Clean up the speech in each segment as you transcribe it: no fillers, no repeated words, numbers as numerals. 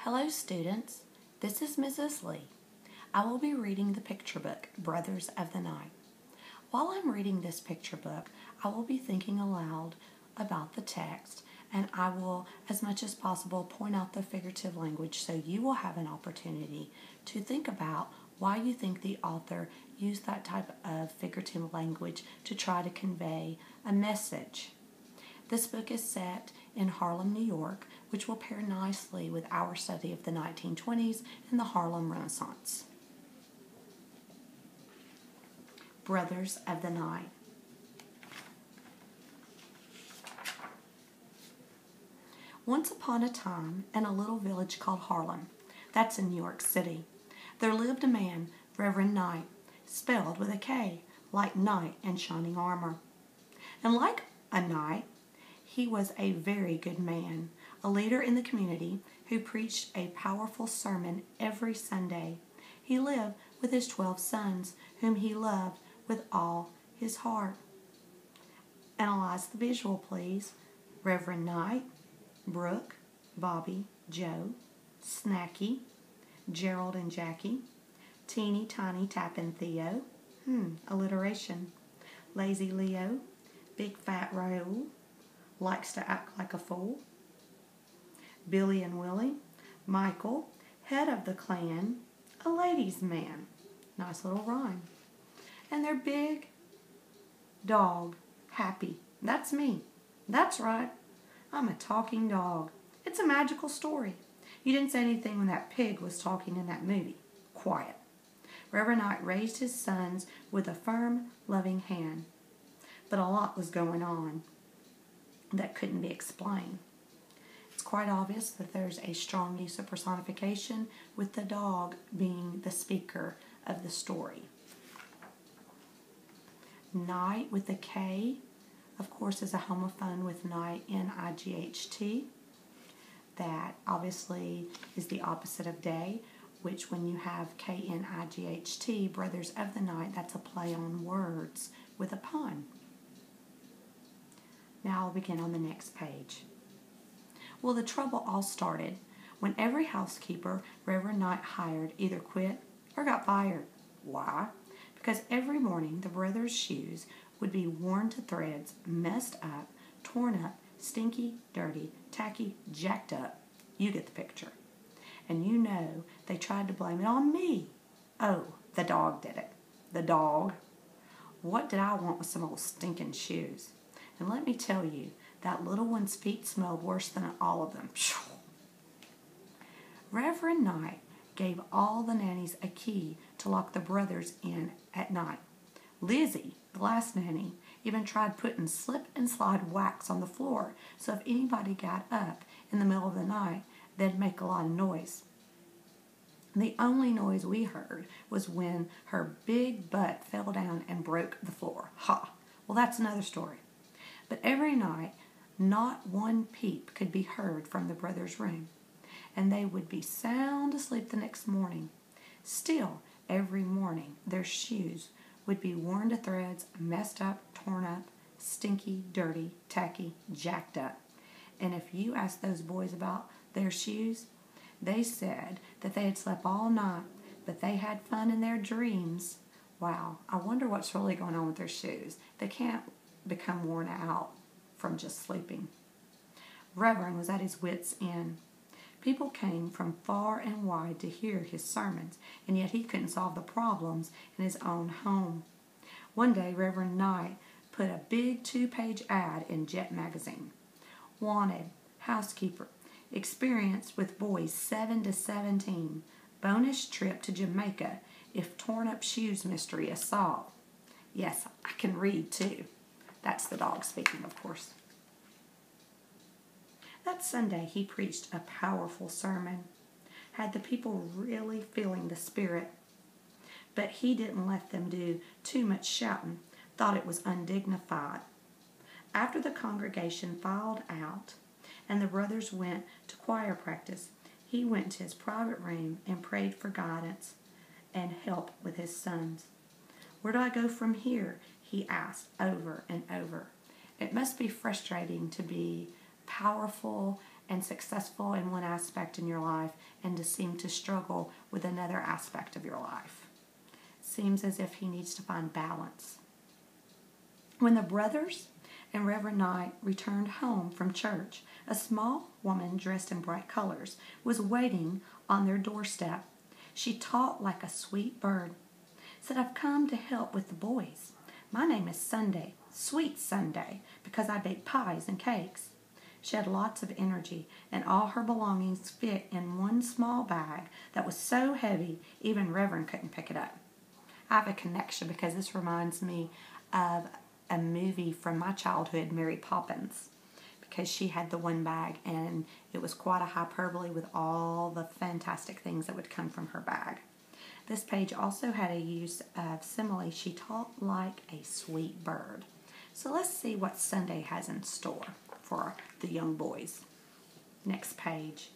Hello students, this is Mrs. Lee. I will be reading the picture book, Brothers of the Night. While I'm reading this picture book, I will be thinking aloud about the text, and I will, as much as possible, point out the figurative language so you will have an opportunity to think about why you think the author used that type of figurative language to try to convey a message. This book is set in Harlem, New York, which will pair nicely with our study of the 1920s and the Harlem Renaissance. Brothers of the Night. Once upon a time, in a little village called Harlem, that's in New York City, there lived a man, Reverend Knight, spelled with a K, like knight in shining armor. And like a knight, he was a very good man, a leader in the community who preached a powerful sermon every Sunday. He lived with his 12 sons, whom he loved with all his heart. Analyze the visual, please. Reverend Knight, Brooke, Bobby, Joe, Snacky, Gerald and Jackie, Teeny Tiny Tappin' Theo, alliteration, Lazy Leo, Big Fat Raoul, likes to act like a fool, Billy and Willie, Michael, head of the clan, a ladies' man. Nice little rhyme. And their big dog, Happy. That's me. That's right. I'm a talking dog. It's a magical story. You didn't say anything when that pig was talking in that movie. Quiet. Reverend Knight raised his sons with a firm, loving hand. But a lot was going on that couldn't be explained. It's quite obvious that there's a strong use of personification, with the dog being the speaker of the story. Night with a K, of course, is a homophone with night, N-I-G-H-T. That obviously is the opposite of day, which when you have K-N-I-G-H-T, Brothers of the Night, that's a play on words with a pun. Now I'll begin on the next page. Well, the trouble all started when every housekeeper Reverend Knight hired either quit or got fired. Why? Because every morning the brothers' shoes would be worn to threads, messed up, torn up, stinky, dirty, tacky, jacked up. You get the picture. And you know they tried to blame it on me. Oh, the dog did it. The dog. What did I want with some old stinking shoes? And let me tell you, that little one's feet smelled worse than all of them. Reverend Knight gave all the nannies a key to lock the brothers in at night. Lizzie, the last nanny, even tried putting slip and slide wax on the floor, so if anybody got up in the middle of the night, they'd make a lot of noise. The only noise we heard was when her big butt fell down and broke the floor. Ha! Well, that's another story. But every night, not one peep could be heard from the brothers' room, and they would be sound asleep the next morning. Still, every morning, their shoes would be worn to threads, messed up, torn up, stinky, dirty, tacky, jacked up. And if you asked those boys about their shoes, they said that they had slept all night, but they had fun in their dreams. Wow, I wonder what's really going on with their shoes. They can't become worn out from just sleeping. Reverend was at his wits' end. People came from far and wide to hear his sermons, and yet he couldn't solve the problems in his own home. One day, Reverend Knight put a big 2-page ad in Jet magazine. Wanted, housekeeper, experience with boys 7 to 17, bonus trip to Jamaica if torn up shoes mystery is solved. Yes, I can read too. That's the dog speaking, of course. That Sunday, he preached a powerful sermon, had the people really feeling the Spirit. But he didn't let them do too much shouting, thought it was undignified. After the congregation filed out and the brothers went to choir practice, he went to his private room and prayed for guidance and help with his sons. Where do I go from here? He asked over and over. It must be frustrating to be powerful and successful in one aspect in your life and to seem to struggle with another aspect of your life. Seems as if he needs to find balance. When the brothers and Reverend Knight returned home from church, a small woman dressed in bright colors was waiting on their doorstep. She talked like a sweet bird. Said, "I've come to help with the boys. My name is Sunday, Sweet Sunday, because I bake pies and cakes." She had lots of energy, and all her belongings fit in one small bag that was so heavy even Reverend couldn't pick it up. I have a connection because this reminds me of a movie from my childhood, Mary Poppins, because she had the one bag, and it was quite a hyperbole with all the fantastic things that would come from her bag. This page also had a use of simile. She talked like a sweet bird. So let's see what Sunday has in store for the young boys. Next page.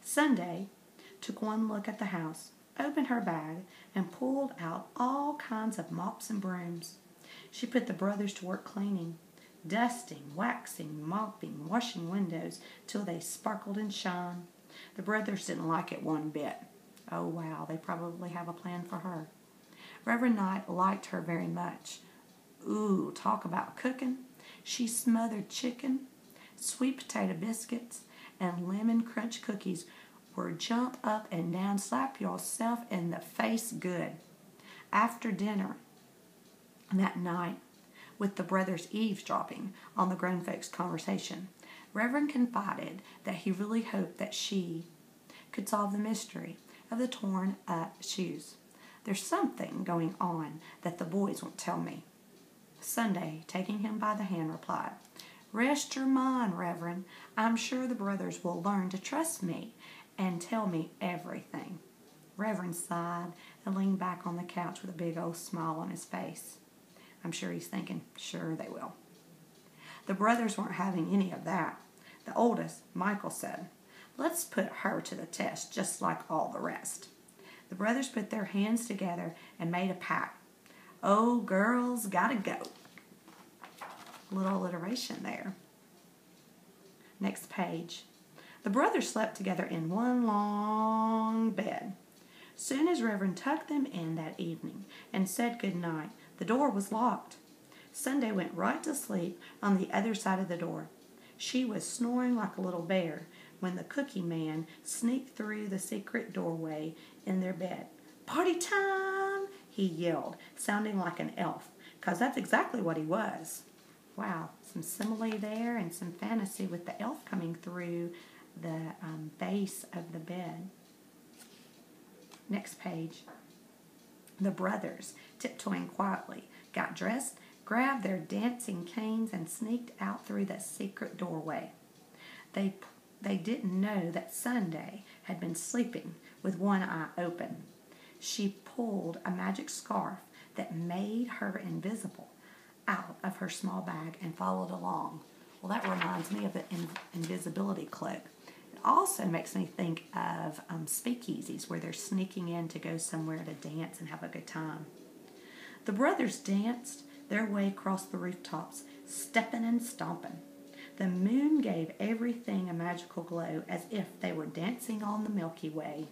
Sunday took one look at the house, opened her bag, and pulled out all kinds of mops and brooms. She put the brothers to work cleaning, dusting, waxing, mopping, washing windows till they sparkled and shone. The brothers didn't like it one bit. Oh wow, they probably have a plan for her. Reverend Knight liked her very much. Ooh, talk about cooking. She smothered chicken, sweet potato biscuits, and lemon crunch cookies were jump up and down, slap yourself in the face good. After dinner that night, with the brothers eavesdropping on the grown folks' conversation, Reverend confided that he really hoped that she could solve the mystery of the torn up shoes. "There's something going on that the boys won't tell me." Sunday, taking him by the hand, replied, "Rest your mind, Reverend. I'm sure the brothers will learn to trust me and tell me everything." Reverend sighed and leaned back on the couch with a big old smile on his face. I'm sure he's thinking, sure they will. The brothers weren't having any of that. The oldest, Michael, said, "Let's put her to the test just like all the rest." The brothers put their hands together and made a pact. "Oh, girls, gotta go." Little alliteration there. Next page. The brothers slept together in one long bed. Soon as Reverend tucked them in that evening and said good night, the door was locked. Sunday went right to sleep on the other side of the door. She was snoring like a little bear when the cookie man sneaked through the secret doorway in their bed. "Party time!" he yelled, sounding like an elf, because that's exactly what he was. Wow, some simile there and some fantasy with the elf coming through the base of the bed. Next page. The brothers, tiptoeing quietly, got dressed, grabbed their dancing canes, and sneaked out through the secret doorway. They didn't know that Sunday had been sleeping with one eye open. She pulled a magic scarf that made her invisible out of her small bag and followed along. Well, that reminds me of the invisibility cloak. It also makes me think of speakeasies where they're sneaking in to go somewhere to dance and have a good time. The brothers danced their way across the rooftops, stepping and stomping. The moon gave everything a magical glow as if they were dancing on the Milky Way.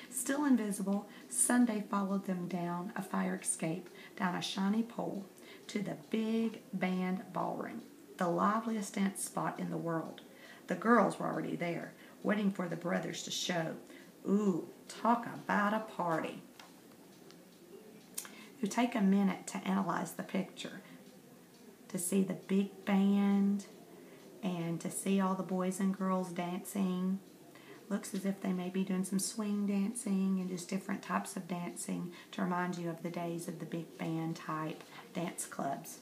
Still invisible, Sunday followed them down a fire escape, down a shiny pole, to the big band ballroom, the liveliest dance spot in the world. The girls were already there, waiting for the brothers to show. Ooh, talk about a party. You take a minute to analyze the picture, to see the big band and to see all the boys and girls dancing. Looks as if they may be doing some swing dancing and just different types of dancing to remind you of the days of the big band type dance clubs.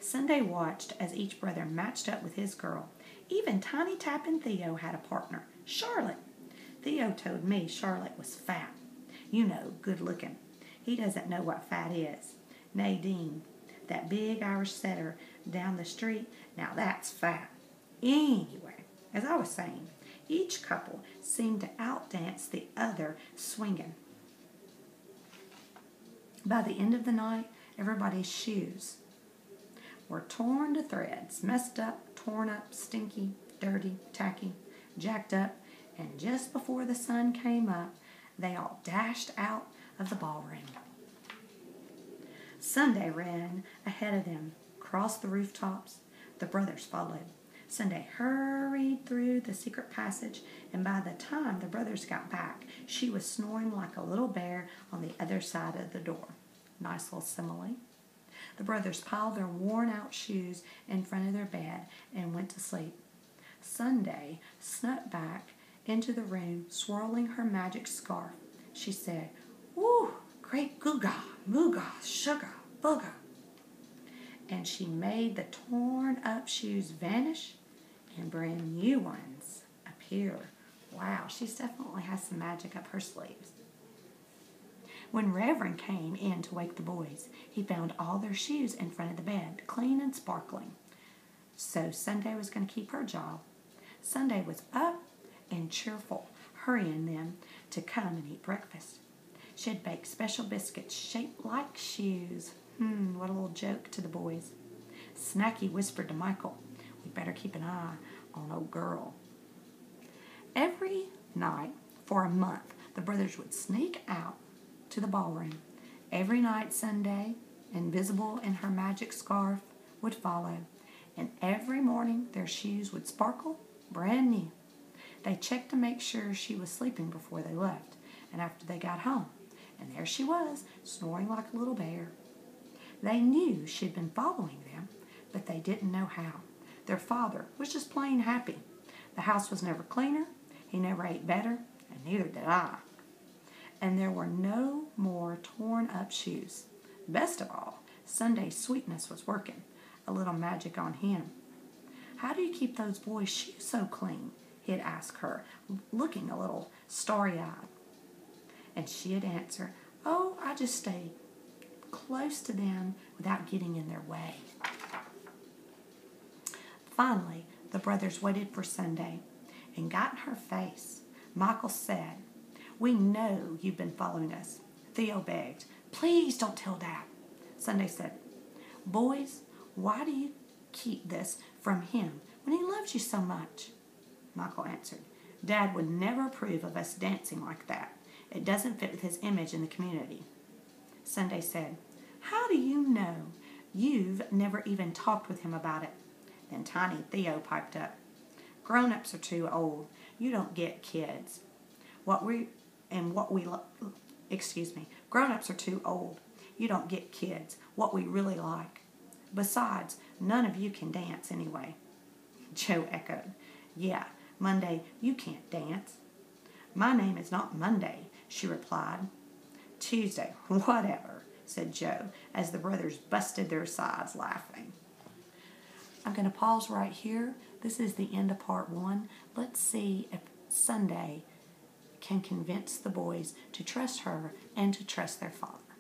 Sunday watched as each brother matched up with his girl. Even Tiny Tappin' Theo had a partner, Charlotte. Theo told me Charlotte was fat. You know, good looking. He doesn't know what fat is. Nadine, that big Irish setter down the street, now that's fat. Anyway, as I was saying, each couple seemed to outdance the other swinging. By the end of the night, everybody's shoes were torn to threads, messed up, torn up, stinky, dirty, tacky, jacked up, and just before the sun came up, they all dashed out of the ballroom. Sunday ran ahead of them, crossed the rooftops. The brothers followed. Sunday hurried through the secret passage, and by the time the brothers got back, she was snoring like a little bear on the other side of the door. Nice little simile. The brothers piled their worn-out shoes in front of their bed and went to sleep. Sunday snuck back into the room, swirling her magic scarf. She said, "Woo, great googa, mooga, sugar, booga." And she made the torn-up shoes vanish and brand new ones appear. Wow, she definitely has some magic up her sleeves. When Reverend came in to wake the boys, he found all their shoes in front of the bed, clean and sparkling. So Sunday was going to keep her job. Sunday was up and cheerful, hurrying them to come and eat breakfast. She had baked special biscuits shaped like shoes. What a little joke to the boys. Snacky whispered to Michael, "We better keep an eye on old girl." Every night for a month, the brothers would sneak out to the ballroom. Every night Sunday, invisible in her magic scarf, would follow. And every morning their shoes would sparkle brand new. They checked to make sure she was sleeping before they left and after they got home. And there she was, snoring like a little bear. They knew she'd been following them, but they didn't know how. Their father was just plain happy. The house was never cleaner, he never ate better, and neither did I. And there were no more torn-up shoes. Best of all, Sunday's sweetness was working, a little magic on him. "How do you keep those boys' shoes so clean?" he'd ask her, looking a little starry-eyed. And she'd answer, "Oh, I just stay close to them without getting in their way." Finally, the brothers waited for Sunday and got in her face. Michael said, "We know you've been following us." Theo begged, "Please don't tell Dad." Sunday said, "Boys, why do you keep this from him when he loves you so much?" Michael answered, "Dad would never approve of us dancing like that. It doesn't fit with his image in the community." Sunday said, "How do you know? You've never even talked with him about it." Then Tiny Theo piped up, "Grown-ups are too old. You don't get kids. Grown-ups are too old. You don't get kids. What we really like. Besides, none of you can dance anyway." Joe echoed, "Yeah, Monday, you can't dance." "My name is not Monday," she replied. "Tuesday, whatever," said Joe, as the brothers busted their sides laughing. I'm going to pause right here. This is the end of part 1. Let's see if Sunday can convince the boys to trust her and to trust their father.